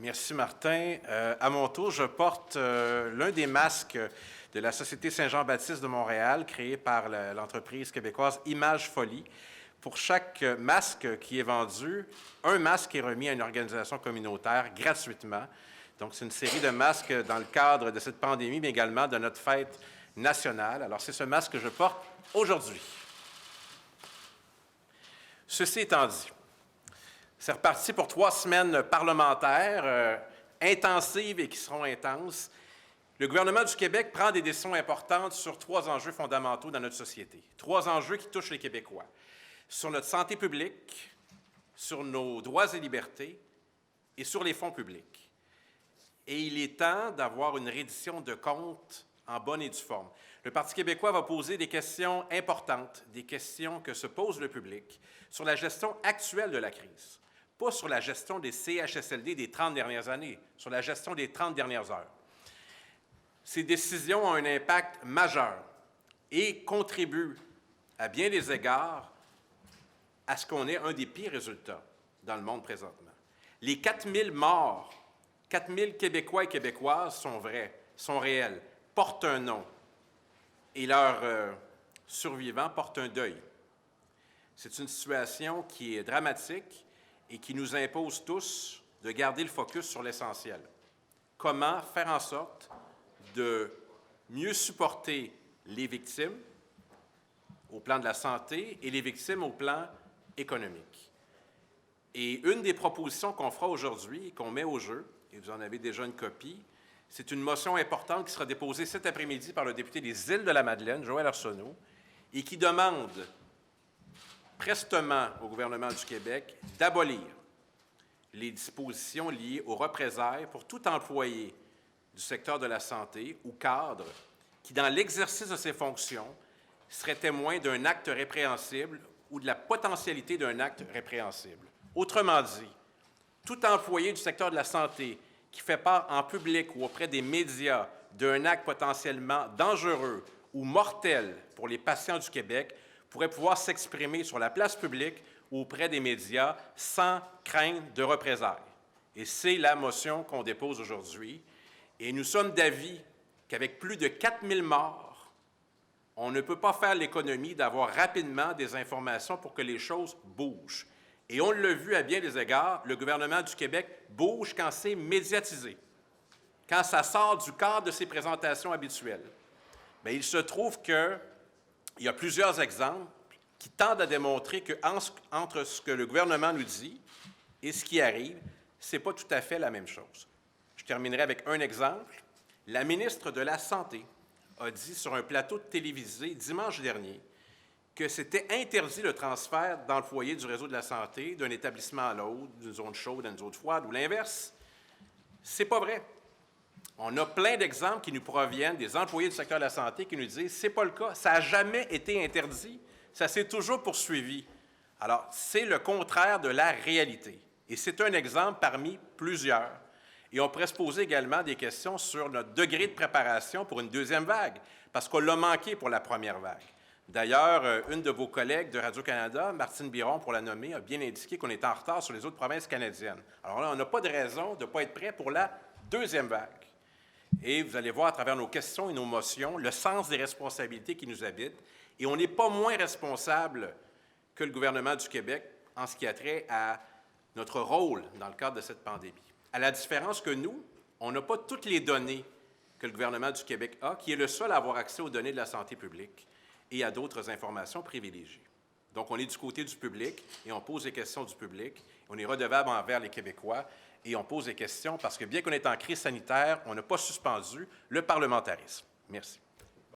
Merci, Martin. À mon tour, je porte l'un des masques de la Société Saint-Jean-Baptiste de Montréal, créé par l'entreprise québécoise Image Folie. Pour chaque masque qui est vendu, un masque est remis à une organisation communautaire gratuitement. Donc, c'est une série de masques dans le cadre de cette pandémie, mais également de notre fête nationale. Alors, c'est ce masque que je porte aujourd'hui. Ceci étant dit, c'est reparti pour 3 semaines parlementaires intensives et qui seront intenses. Le gouvernement du Québec prend des décisions importantes sur 3 enjeux fondamentaux dans notre société. 3 enjeux qui touchent les Québécois. Sur notre santé publique, sur nos droits et libertés et sur les fonds publics. Et il est temps d'avoir une reddition de comptes en bonne et due forme. Le Parti québécois va poser des questions importantes, des questions que se pose le public sur la gestion actuelle de la crise. Pas sur la gestion des CHSLD des 30 dernières années, sur la gestion des 30 dernières heures. Ces décisions ont un impact majeur et contribuent à bien des égards à ce qu'on ait un des pires résultats dans le monde présentement. Les 4000 morts, 4000 Québécois et Québécoises sont vrais, sont réels, portent un nom et leurs survivants portent un deuil. C'est une situation qui est dramatique et qui nous impose tous de garder le focus sur l'essentiel. Comment faire en sorte de mieux supporter les victimes au plan de la santé et les victimes au plan économique. Et une des propositions qu'on fera aujourd'hui et qu'on met au jeu, et vous en avez déjà une copie, c'est une motion importante qui sera déposée cet après-midi par le député des Îles-de-la-Madeleine, Joël Arsenault, et qui demande prestement au gouvernement du Québec d'abolir les dispositions liées aux représailles pour tout employé du secteur de la santé ou cadre qui, dans l'exercice de ses fonctions, serait témoin d'un acte répréhensible ou de la potentialité d'un acte répréhensible. Autrement dit, tout employé du secteur de la santé qui fait part en public ou auprès des médias d'un acte potentiellement dangereux ou mortel pour les patients du Québec pourrait pouvoir s'exprimer sur la place publique ou auprès des médias sans crainte de représailles. Et c'est la motion qu'on dépose aujourd'hui. Et nous sommes d'avis qu'avec plus de 4000 morts, on ne peut pas faire l'économie d'avoir rapidement des informations pour que les choses bougent. Et on l'a vu à bien des égards, le gouvernement du Québec bouge quand c'est médiatisé, quand ça sort du cadre de ses présentations habituelles. Bien, il se trouve qu'il y a plusieurs exemples qui tendent à démontrer qu'entre ce que le gouvernement nous dit et ce qui arrive, ce n'est pas tout à fait la même chose. Je terminerai avec un exemple. La ministre de la Santé a dit sur un plateau télévisé dimanche dernier que c'était interdit le transfert dans le foyer du réseau de la santé d'un établissement à l'autre, d'une zone chaude à une zone froide ou l'inverse. C'est pas vrai. On a plein d'exemples qui nous proviennent des employés du secteur de la santé qui nous disent « c'est pas le cas, ça n'a jamais été interdit, ça s'est toujours poursuivi ». Alors, c'est le contraire de la réalité. Et c'est un exemple parmi plusieurs. Et on pourrait se poser également des questions sur notre degré de préparation pour une deuxième vague, parce qu'on l'a manqué pour la première vague. D'ailleurs, une de vos collègues de Radio-Canada, Martine Biron, pour la nommer, a bien indiqué qu'on est en retard sur les autres provinces canadiennes. Alors là, on n'a pas de raison de ne pas être prêt pour la deuxième vague. Et vous allez voir à travers nos questions et nos motions le sens des responsabilités qui nous habitent. Et on n'est pas moins responsable que le gouvernement du Québec en ce qui a trait à notre rôle dans le cadre de cette pandémie. À la différence que nous, on n'a pas toutes les données que le gouvernement du Québec a, qui est le seul à avoir accès aux données de la santé publique et à d'autres informations privilégiées. Donc, on est du côté du public et on pose les questions du public. On est redevable envers les Québécois et on pose des questions parce que bien qu'on est en crise sanitaire, on n'a pas suspendu le parlementarisme. Merci.